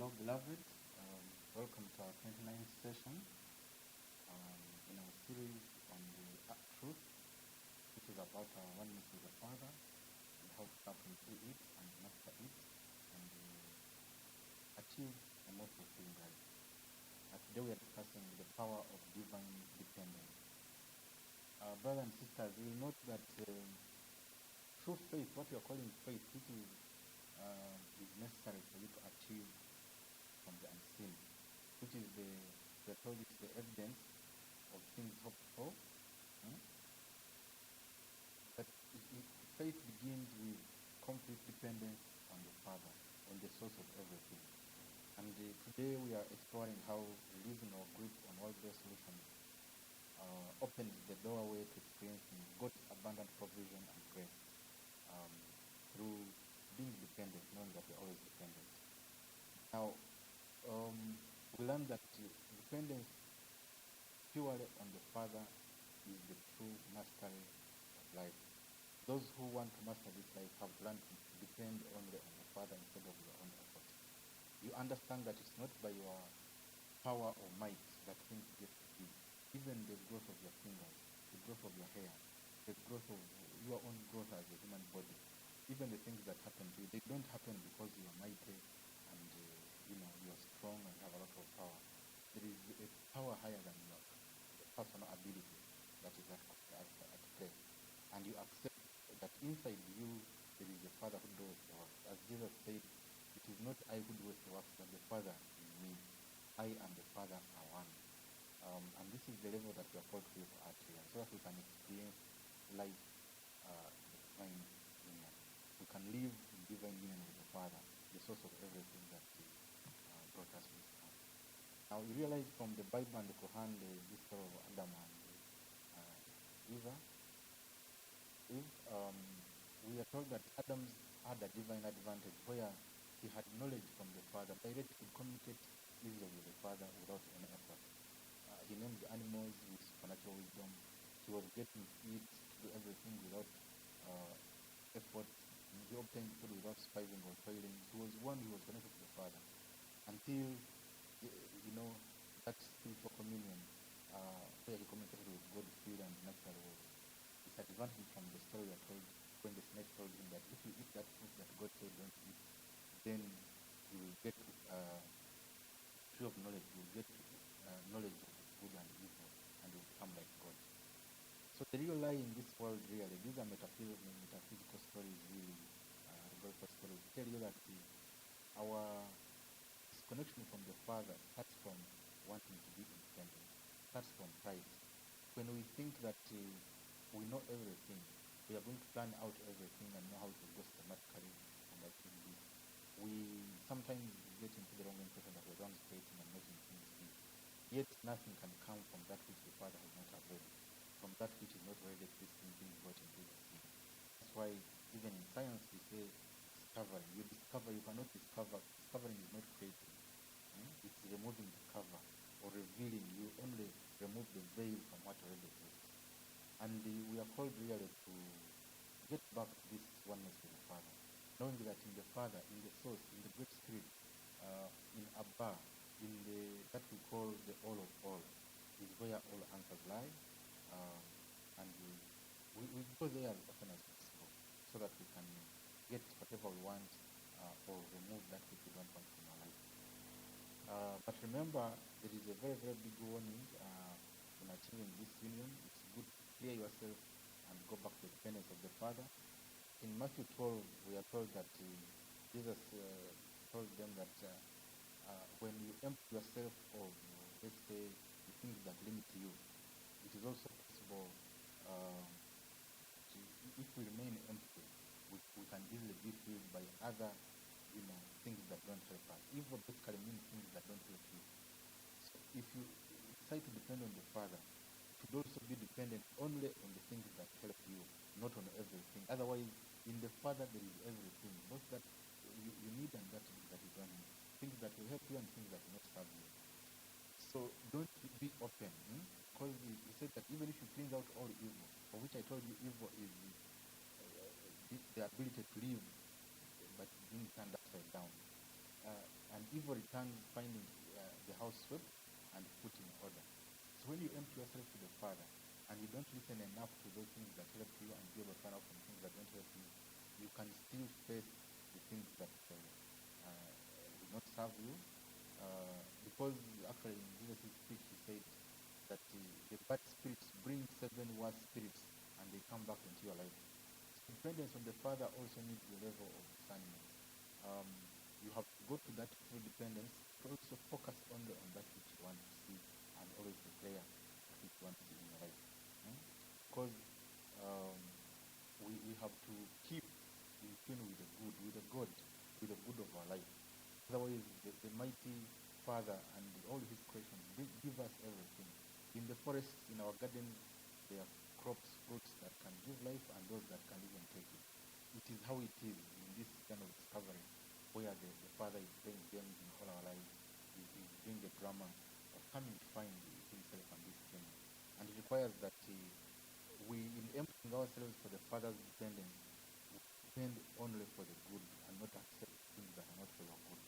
Hello, beloved. Welcome to our 29th session in our series on the truth, which is about our oneness with the Father and how to tap into it and master it and achieve a more fulfilling life. Today we are discussing the power of divine dependence. Brothers and sisters, we will note that true faith, what we are calling faith, which is necessary for you to achieve from the unseen, which is the evidence of things hoped for. But faith begins with complete dependence on the Father, on the source of everything. And today we are exploring how releasing our grip on world-based solutions opens the doorway to experiencing God's abundant provision and grace through being dependent, knowing that we're always dependent. Now, we learned that dependence purely on the Father is the true mastery of life. Those who want to master this life have learned to depend only on the Father instead of your own effort. You understand that it's not by your power or might that things get to be. Even the growth of your fingers, the growth of your hair, the growth of your own growth as a human body, even the things that happen to you, they don't happen because you are mighty and you're strong and have a lot of power. There is a power higher than your personal ability that is at play. And you accept that inside you there is a Father who does the work. As Jesus said, it is not I who does the work, but the Father in me. I and the Father are one. And this is the level that we are called to live at here, so that we can experience life, divine union. We can live in divine union with the Father, the source of everything that brought us this earth. Now you realize from the Bible and the Quran, the story of Adam and Eve. We are told that Adam had a divine advantage where he had knowledge from the Father. By that he could communicate easily with the Father without any effort. He named the animals with supernatural wisdom. He was getting to eat, to do everything without effort. He obtained food without striving or toiling. He was one who was connected to the Father until that spiritual communion where he communicated with God freely and naturally was disadvantaged from the story we are told when the snake told him that if you eat that fruit that God said don't eat, then you will get tree of knowledge. You will get knowledge of good and evil, and you will become like God. So the real lie in this world, really, these are metaphysical stories, really, biblical stories. Tell you that our disconnection from the Father starts from wanting to be independent, starts from pride. When we think that we know everything, we are going to plan out everything and know how to go systematically and achieve this, we sometimes get into the wrong impression that we're the ones creating and making things be. Yet nothing can come from that which the Father has not availed, from that which is not ready to this thing being brought into the scene. That's why even in science we say discovering. You discover, you cannot discover. Discovering is not creating. It's removing the cover or revealing. You only remove the veil from what already exists. And we are called really to get back to this oneness with the Father, knowing that in the Father, in the source, in the great Spirit, in Abba, in that we call the all of all, is where all answers lie. And we go there as often as possible so that we can get whatever we want or remove that which we don't want from our life. But remember, there is a very, very big warning in achieving this union. It's good to clear yourself and go back to the dependence of the Father. In Matthew 12, we are told that Jesus told them that when you empty yourself of, let's say, the things that limit you, it is also possible if we remain empty, we can easily be filled by other things that don't help us. Evil basically means things that don't help you. So if you decide to depend on the Father, you should also be dependent only on the things that help you, not on everything. Otherwise, in the Father there is everything, both that you need and that you don't need. Things that will help you and things that will not serve you. So don't be open, because he said that even if you cleanse out all evil, for which I told you evil is the ability to live but being turned upside down. and evil returns, finding the house swept and put in order. So when you empty yourself to the Father, and you don't listen enough to those things that help you and be able to run out from things that don't help you, you can still face the things that will not serve you. Because actually in Jesus' speech he said that the bad spirits bring 7 worse spirits and they come back into your life. So dependence on the Father also needs a level of discernment. You have to go to that full dependence, but also focus only on that which you want to see and always declare that which you want to see in your life. Because we have to keep in tune with the good, with the God, with the good of our life. Otherwise, the mighty Father and all his creations give us everything. In the forests, in our gardens, there are crops, fruits that can give life and those that can even take it. It is how it is in this kind of discovery where the Father is playing games in all our lives. He's doing the drama of coming to find himself on this journey. And it requires that we, in emptying ourselves for the Father's dependence, we depend only for the good and not accept things that are not for your good.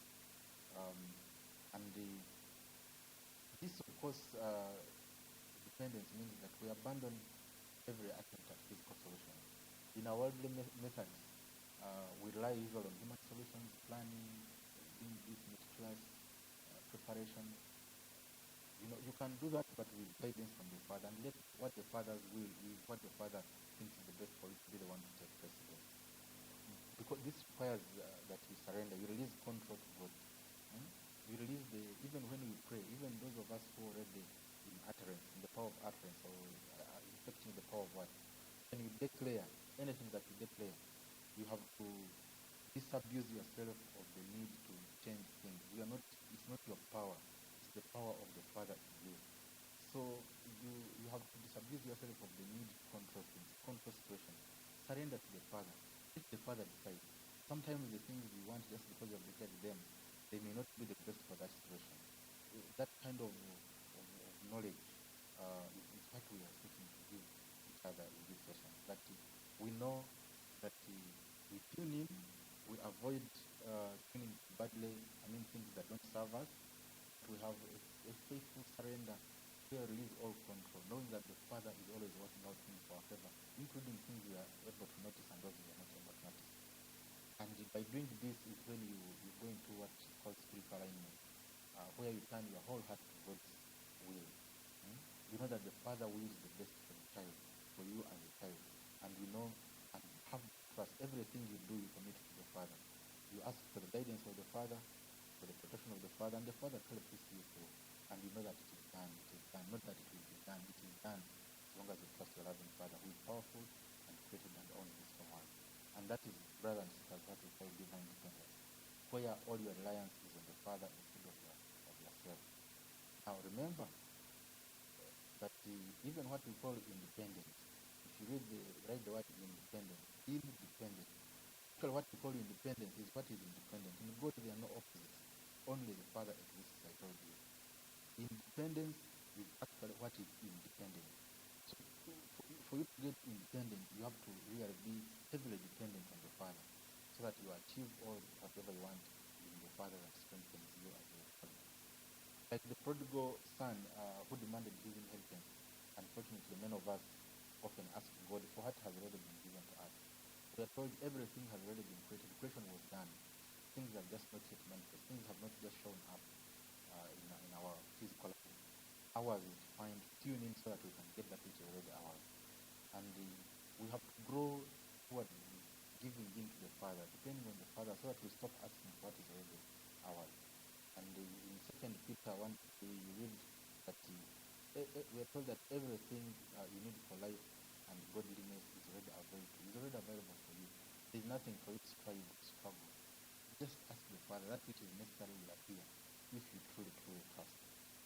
This, of course, dependence means that we abandon every attempt at physical solution. In our worldly methods, we rely usually on human solutions, planning, doing this meticulous preparation. You can do that, but with guidance from the Father, and let what the Father's will is, what the Father thinks is the best for you to be the one to take precedence. Because this requires that you surrender, you release control to God. You release even when you pray, even those of us who are already in utterance, in the power of utterance, or effecting the power of what? When you declare, anything that you declare, you have to disabuse yourself of the need to change things. It's not your power, it's the power of the Father in you. So you have to disabuse yourself of the need to control things, control situations. Surrender to the Father. Let the Father decide. Sometimes the things we want just because you have declared them, they may not be the best for that situation. That kind of knowledge is what we are seeking to give each other in this session. That we know that we tune in, we avoid tuning badly, things that don't serve us. We have a faithful surrender. We release all control, knowing that the Father is always working out things for our favor, including things we are able to notice and those we are not able to notice. And by doing this is when you go into what is called spiritual alignment, where you turn your whole heart to God's will. You know that the Father wills the best for the child, for you as a child. And you know and have trust. Everything you do, you commit to the Father. You ask for the guidance of the Father, for the protection of the Father, and the Father helps you through. And you know that it is done. It is done. Not that it will be done. It is done as long as you trust your loving Father, who is powerful and created and owns this whole world. And that is, brothers and sisters, what we call divine dependence, where all your reliance is on the Father instead of yourself. Now remember that even what we call independence, if you write the word independent. Actually, what we call independence is what is independent. In God, there are no opposites. Only the Father exists, I told you. Independence is actually what is independent. So for you to get independent, you have to really be heavily dependent on the Father, so that you achieve whatever you want in the Father that strengthens you as a child. Like the prodigal son who demanded his inheritance. Unfortunately, many of us often ask God for what has already been given to us. We are told everything has already been created. The creation was done. Things have just not yet manifest. Things have not just shown up in our physical life. Ours is to tune in so that we can get that which is already ours. And we have to grow towards giving in to the Father, depending on the Father, so that we stop asking what is already ours. And in 2 Peter 1, you read that we are told that everything you need for life and godliness is already available for you. There is nothing for you to struggle. Just ask the Father. That which is necessary will appear if you truly trust.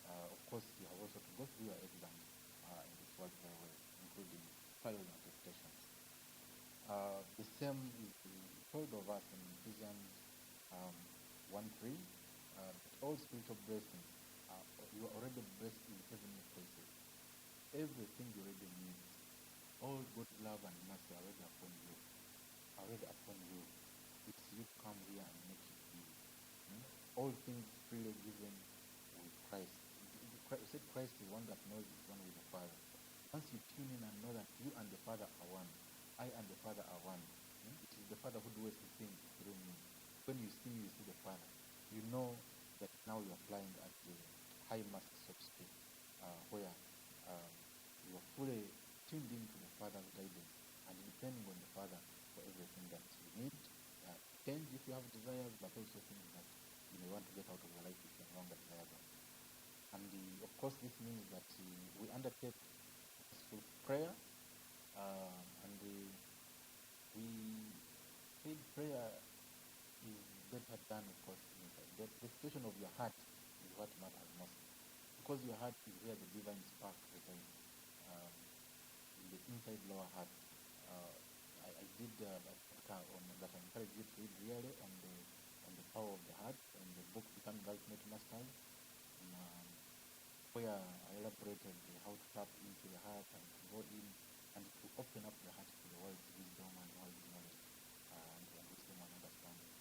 Of course, you have also to go through your exams in this world very well, including trials and temptations. The same is told of us in Ephesians 1:3. All spiritual blessings, you are already blessed in heavenly places. Everything you already need, all God's love and mercy are already upon you. It's you to come here and make it be. all things freely given with Christ. We said Christ is one that knows is one with the Father. Once you tune in and know that you and the Father are one, I and the Father are one. It is the Father who does the things through me. When you see me, you see the Father. You know that now you're flying at the high mast, so to speak, where you are fully tuned into the Father's guidance and depending on the Father for everything that you need. Change if you have desires, but also things that you may want to get out of your life if you no longer desire them. And of course, this means that we undertake purposeful prayer, and we said prayer is better done, of course, inside. The situation of your heart is what matters most, because your heart is where the divine spark resides, in the inside lower heart. I did that I encourage you to read really on the power of the heart, and the book Becoming Ultimate Masters, where I elaborated how to tap into the heart and to go in and to open up the heart to the world's wisdom and world's knowledge, and wisdom and understanding.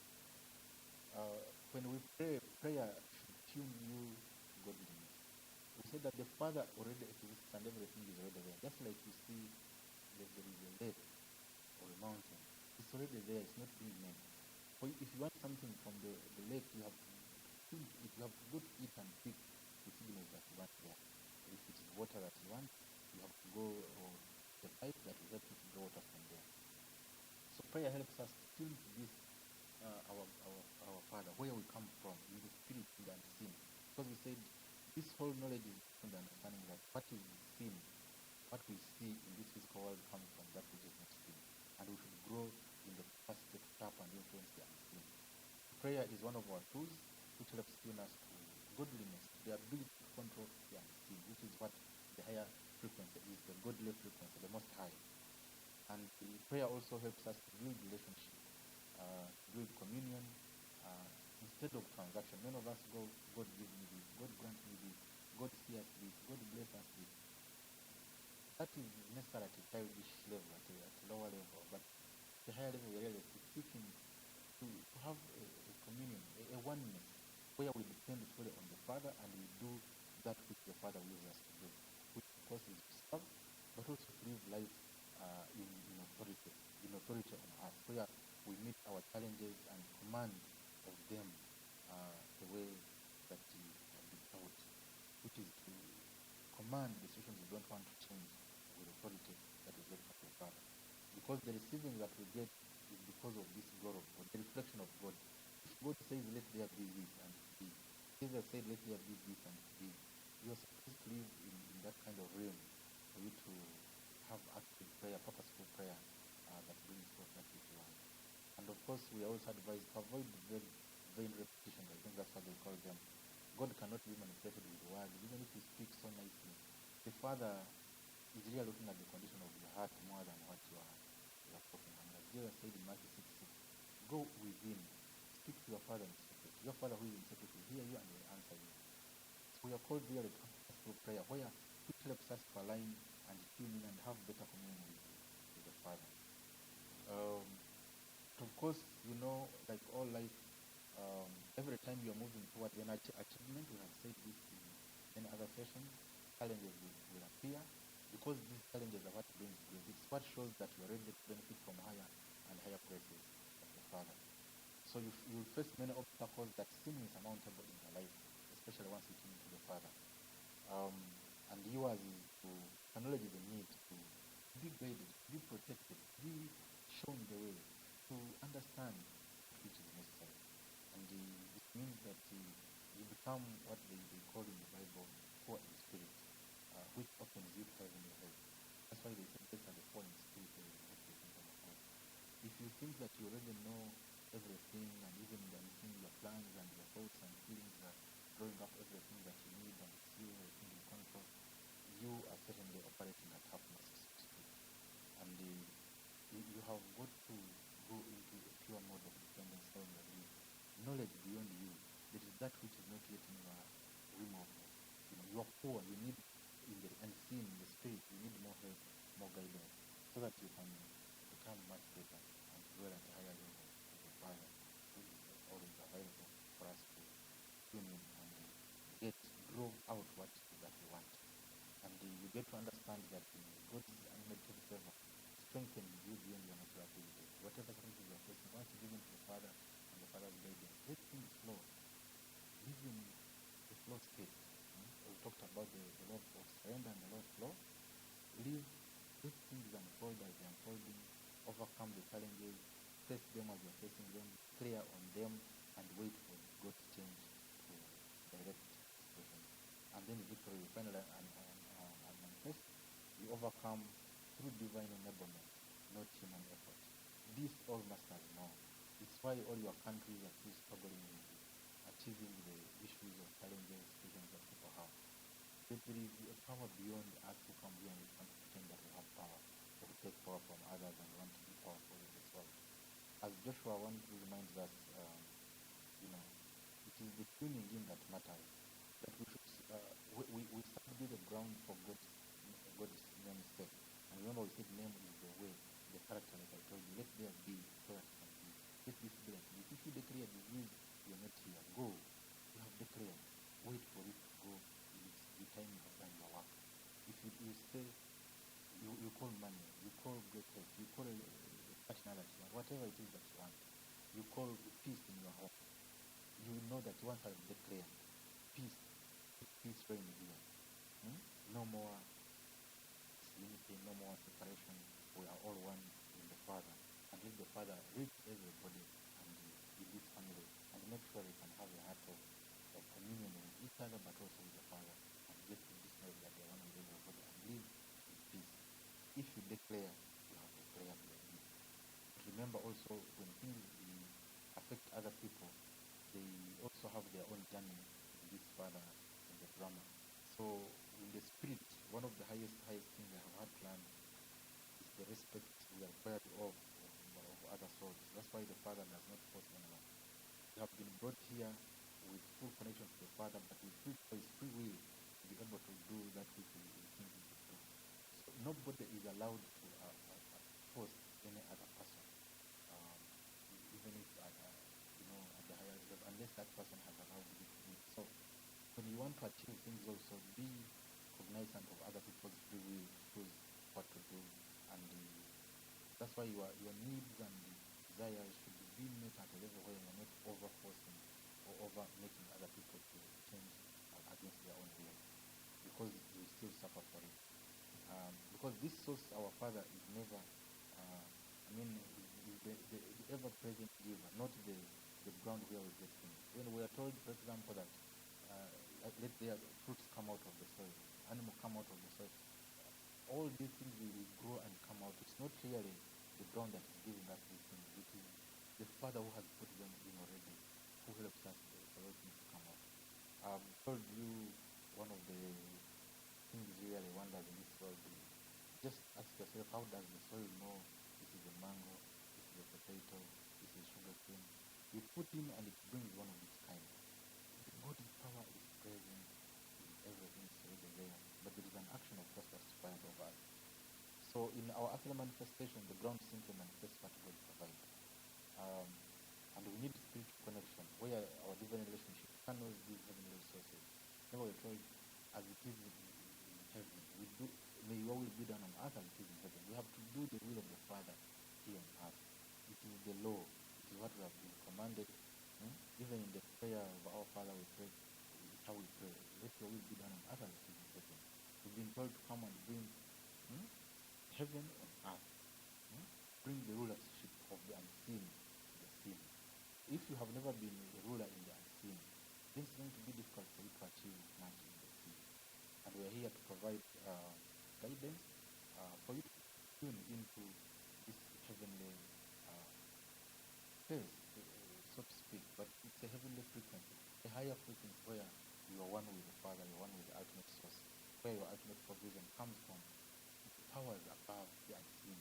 When we pray, prayer should tune you to godliness. We said that the Father already exists and everything is already there. Just like you see there is a lake or a mountain. It's already there, it's not being made. But if you want something from the lake, you have to go to it and pick the signals that you want there. If it is water that you want, you have to go or the pipe that will help you to draw water from there. So prayer helps us to tune to this, our Father, where we come from, in the spirit, in the unseen. Because we said this whole knowledge is from the understanding that what is seen, what we see in this physical world comes from that which is not seen. And we should grow in the capacity to tap and influence the unseen. Prayer is one of our tools which helps tune us to godliness, to the ability to control the unseen, which is what the higher frequency is, the godly frequency, the most high. And the prayer also helps us to build relationship, build communion, instead of transaction. Many of us go, God give me this, God grant me this, God see us this, God bless us this. That is necessary at a childish level, at a lower level, but the higher level we are really seeking to have a communion, a oneness, where we depend fully on the Father and we do that which the Father wills us to do, which of course is to serve, but also to live life in authority on us, where we meet our challenges and command of them the way that we have been taught, which is to command decisions we don't want to change with authority that we get from the Father. Because the receiving that we get is because of this glory of God, the reflection of God. If God says, let there be this and it be, Jesus said, let there be this and it be, you are supposed to live in that kind of realm for you to have active prayer, purposeful prayer that brings forth that which you want. And of course, we are also advised to avoid very vain repetitions. I think that's what they call them. God cannot be manipulated with words, even if you speak so nicely. The Father is really looking at the condition of your heart more than what you are talking. And as Jesus said in Matthew 6:6, go within, speak to your Father in secret. Your Father who is in secret will hear you and will answer you. So we are called really to purposeful prayer, which helps us to align and tune in and have better communion with the Father. Of course, like all life, every time you are moving towards an achievement, we have said this in many other sessions, challenges will appear, because these challenges are what brings grace. It's what shows that you are ready to benefit from higher and higher graces of the Father. So you will face many obstacles that seem insurmountable in your life, especially once you tune into the Father. And yours is to acknowledge the need to be guided, be protected, be shown the way, to understand which is necessary. And it means that you become what they call in the Bible poor in spirit, which opens you to heavenly help. That's why they say blessed are the poor in spirit, they will inherit the kingdom of God. If you think that you already know everything, and even then seeing your plans and your thoughts and feelings are drawing up everything that you need, and it's you everything in control, you are certainly operating at half mast, so to speak. And you have got to go into a pure mode of dependence on your knowledge beyond you. There is that which is not yet in your realm of, you are poor, you need in the unseen, in the spirit, you need more help, more guidance, so that you can become much better and dwell at a higher level of the Father, which is always available for us to to understand that God's unmerited favor strengthens you beyond your natural abilities. Whatever circumstances you are facing, once you give in to the Father and the Father's guidance, let things flow. Live in the flow state. We talked about the law of surrender and the law of flow. Live, let things unfold as they're unfolding, overcome the challenges, face them as you're facing them, clear on them, and wait for God's change to direct situations. And then victory will finally manifest. You overcome through divine enablement, not human effort. This all masters know. It's why all your countries are still struggling with achieving the issues of challenges, situations that people have. There is a power beyond us who come here and we want to pretend that we have power, or we take power from others and want to be powerful in this world. As Joshua 1 reminds us, it is the tuning in that matters. That we should we subdue the ground for God's name's sake. And remember, we said name is the way, the character, like I told you. Let there be so that it can be. Let this be like this. If you declare disease, you're not here. Go. You have declared. Wait for it to go. It's the time you have done your work. If you say, you call money, you call great health, you call partner that you want, whatever it is that you want, you call peace in your home. You know that once I have declared peace reign here. No more unity, no more separation. We are all one in the Father. And let the Father reach everybody and in this family and make sure they can have a heart of communion with each other but also with the Father and get to this knowledge that they are one with everybody and live in peace. If you declare, you have declared your peace. But remember also when things affect other people, they also have their own journey in this Father in the drama. So in the spirit, one of the highest things I have had planned is the respect we are required of other souls. That's why the Father does not force anyone. We have been brought here with full connection to the Father, but with his free will to be able to do that which we think we should do. So nobody is allowed to force any other person, even if at the higher level, unless that person has allowed you to do it. So when you want to achieve things also, be cognizant of other people's free will to choose what to do, and that's why your needs and desires should be met at a level where you're not over forcing or over making other people to change against their own will, because you still suffer for it. Because this source, our Father, is never, is the ever-present giver, not the ground where we get things. When we are told, for example, that let their fruits come out of the soil, animal come out of the soil, all these things will grow and come out. It's not really the ground that is giving us these things. It is the Father who has put them in already, who helps us for those things to come out. I've told you one of the things really wonders in this world. Just ask yourself, how does the soil know this is a mango, this is a potato, this is sugar cane? You put in and it brings one of its kind. God's power is present in everything, it's already there. But there is an action, of course, that's required of us. So in our actual manifestation, the ground simply manifests what God provides. And we need spiritual connection, where our divine relationship channels these heavenly resources. Remember we're told, as it is in heaven, may your will be done on earth as it is in heaven. We have to do the will of the Father here on earth. It is the law. It is what we have been commanded. Even in the prayer of our Father, we pray, it's how we pray. Let your will be done on earth as it is in heaven. We've been told to come and bring heaven on earth. Bring the rulership of the unseen to the seen. If you have never been a ruler in the unseen, then it's going to be difficult for you to achieve much in the seen. And we are here to provide guidance for you to tune into this heavenly phase, so to speak. But it's a heavenly frequency, a higher frequency where you are one with the Father, you're one with the ultimate source, where your ultimate provision comes from powers above the unseen,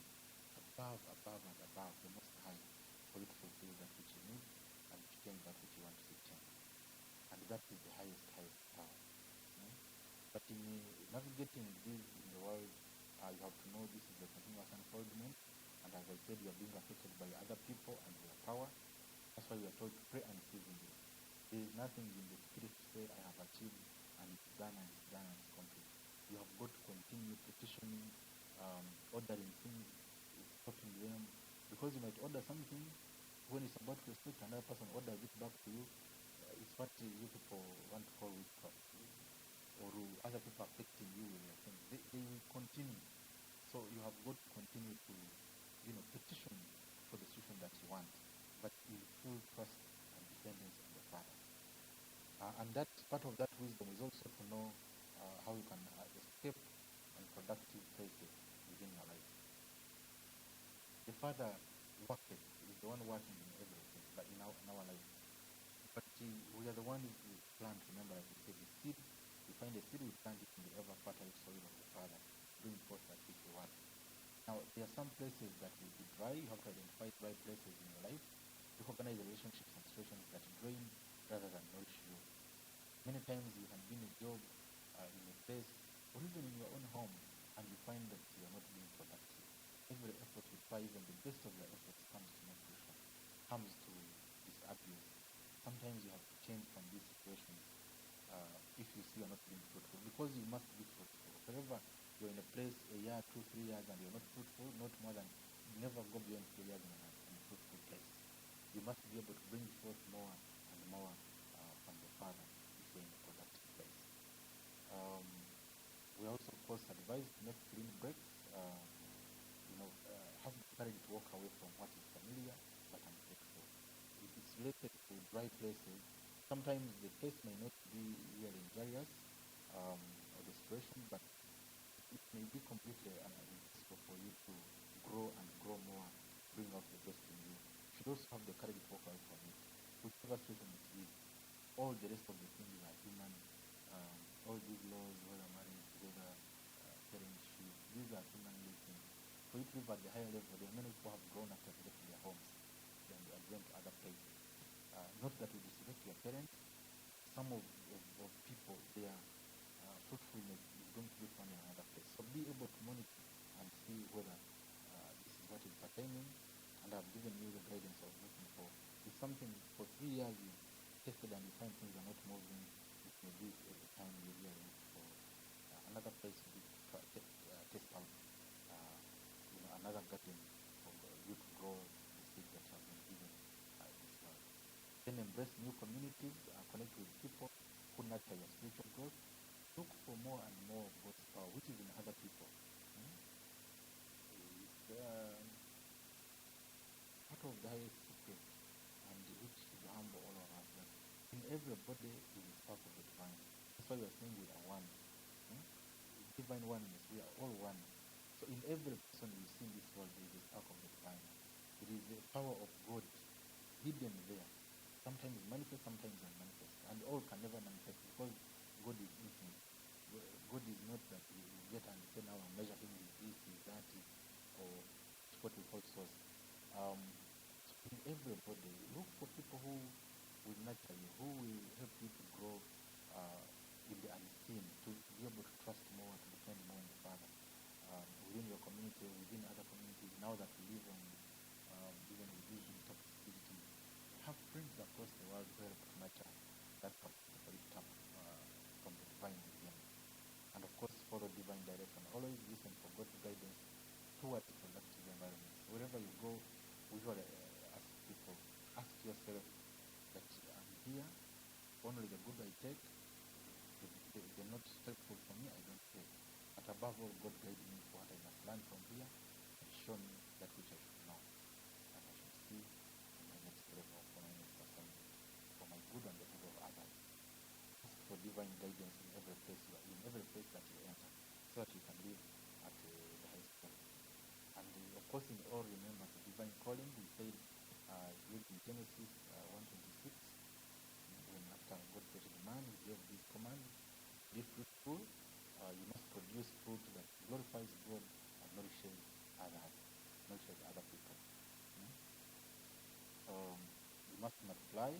above and above the Most High, for you to fulfill that which you need and to change that which you want to see change. And that is the highest power. But in navigating this in the world, you have to know this is a continuous unfoldment. And as I said, you are being affected by other people and their power. That's why we are told to pray unceasingly. There is nothing in the spirit to say, I have achieved, and it's done, and it's complete. You have got to continue continue petitioning, ordering things, stopping them, because you might order something when it's about to expect another person orders it back to you. It's what you people want to call witchcraft, or other people affecting you with their things. They will continue. So you have got to continue to, petition for the solution that you want, but in full trust and dependence on the Father. And that part of that wisdom is also to know how you can escape unproductive places within your life. The Father worketh, is the one working in everything, but in our life. But we are the one who plant. Remember, like we said, the seed, we find the seed, we plant it in the ever fertile soil of the Father, bring forth that which we want. Now, there are some places that will be dry. You have to identify dry places in your life. Recognize the relationships and situations that drain rather than nourish you. Many times you can be in a job, in a place, or even in your own home, and you find that you are not being productive. Every effort you try, even the best of your efforts, comes to no fruition, comes to disabuse. Sometimes you have to change from these situations if you see you're not being fruitful, because you must be fruitful. Wherever you're in a place a year, 2, 3 years, and you're not fruitful, not more than, never go beyond 3 years in a fruitful place. You must be able to bring forth more and more from the Father if you're in a productive place. We also, of course, advise to make clean breaks. Have the courage to walk away from what is familiar but unfruitful. If it's related to dry places, sometimes the place may not be really injurious or the situation, but it may be completely impossible for you to grow and grow more, bring out the best in you. You should also have the courage to walk away from it. Whichever situation it is, all the rest of the things are human. All these laws, whether marriage, whether parentship, these are humanly things. For you to live at the higher level, there are many people who have grown after they left their homes and went to other places. Not that we disrespect your parents. Some of people, their fruitfulness is going to be found in another place. So be able to monitor and see whether this is what is pertaining, and I've given you the guidance I was looking for. If something for 3 years you tested and you find things are not moving, it may be a time you really look for another place to test out, another garden for you to grow the seed that has been given this world. Then embrace new communities, connect with people who nurture your spiritual growth. Look for more and more of God's power, which is in other people. It's part of the highest secret, and which should humble all of us. That in everybody is a spark of the divine. That's why we are saying we are one. Divine oneness, we are all one. So in every person we see in this world, there is a spark of the divine. It is the power of God hidden there. Sometimes manifest, sometimes unmanifest. And all can never manifest because God is infinite. God is not that you get and say now I'm measuring is this, is that, or what we call source. In everybody, look for people who will nurture you, who will help you to grow in the unseen, to be able to trust more, to depend more on the Father. Within your community, within other communities, now that we live on, even with this digital possibility, have friends across the world who help to nurture that capacity for you to tap from the divine within. And of course, follow divine direction. Always listen for God's guidance towards productive environments. Wherever you go, usually ask people, ask yourself that I'm here, only the good I take, they're not helpful for me, I don't take. But above all, God guide me for what I must learn from here and show me that which I should know and I should see in my next level for my next assignment, for my good and the good of others. Ask for divine guidance in every place you are in, every place that you enter, so that you can live at the highest level. And of course, in all, remember the divine calling. We said in Genesis 1:26, when after God created man, he gave this command: be fruitful. You must produce fruit that glorifies God and nourishes other people. You must multiply,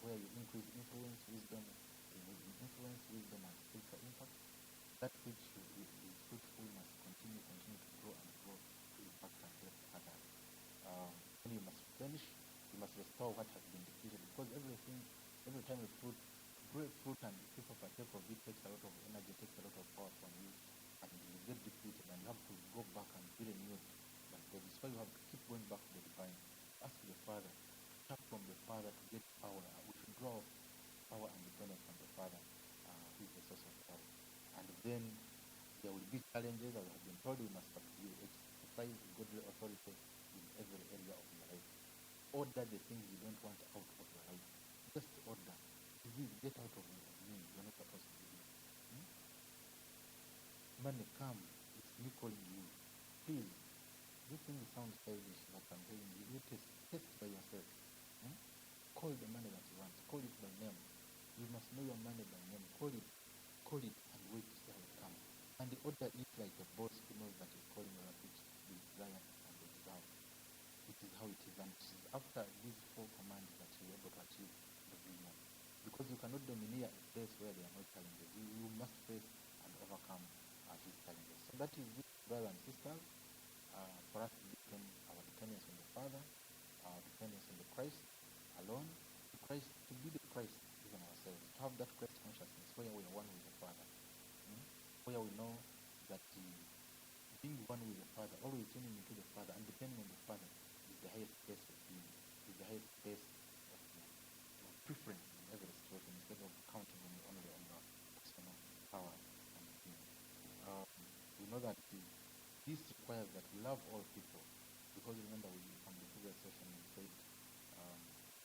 where you increase influence, wisdom, and spiritual impact. That which is fruitful must continue to grow and grow to impact and help others. Then you must replenish. You must restore what has been depleted, because every time a fruit, great fruit, and people partake of it, takes a lot of energy, takes a lot of power from you, and you get depleted. us from the Father, who is the source of love. And then there will be challenges, as I've been told. We must subdue, exercise godly authority in every area of your life. Order the things you don't want out of your life. Just order. Disease, get out of me. You're not supposed to be here. Money, come. It's me calling you. Please. This thing sounds childish, but I'm telling you, you test by yourself. Call the money that you want. Call it by name. You must know your money by name. Call it, and wait to see how it comes. And order it like a boss who knows that he's calling you that which you desire and they deserve. It is how it is. And it is after these 4 commands that you're able to achieve dominion. Because you cannot domineer a place where there are no challenges. You must face and overcome these challenges. So that is it, brothers and sisters, for us to deepen our dependence on the Father, our dependence on the Christ alone, to be the Christ even ourselves, to have that Christ consciousness where we are one with the Father, where we know that being one with the Father, always tuning into the Father and depending on the Father is the highest place of being, is the highest place of preference in every situation, instead of counting only on your personal power and being. We know that this requires that we love all people, because remember from the previous session we said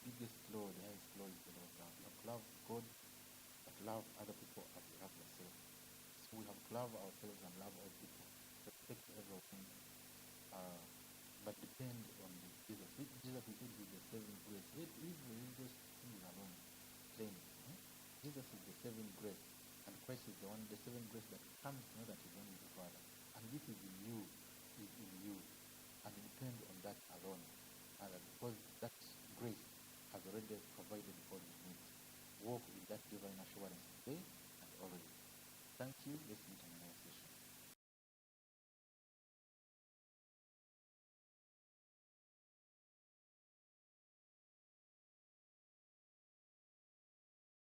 biggest law, the highest law is the law of love. You have to love God, but love other people as you love yourself. So we have to love ourselves and love all people, respect everything, but depend on Jesus. With Jesus, we said he's the saving grace. Leave religious things alone, plain. Jesus is the saving grace, and Christ is the saving grace that comes to know that he's one with the Father. And this is in you, and depend on that alone, because that grace has already provided all your needs. Walk in that divine assurance today and always. Thank you. Let's meet in the next session.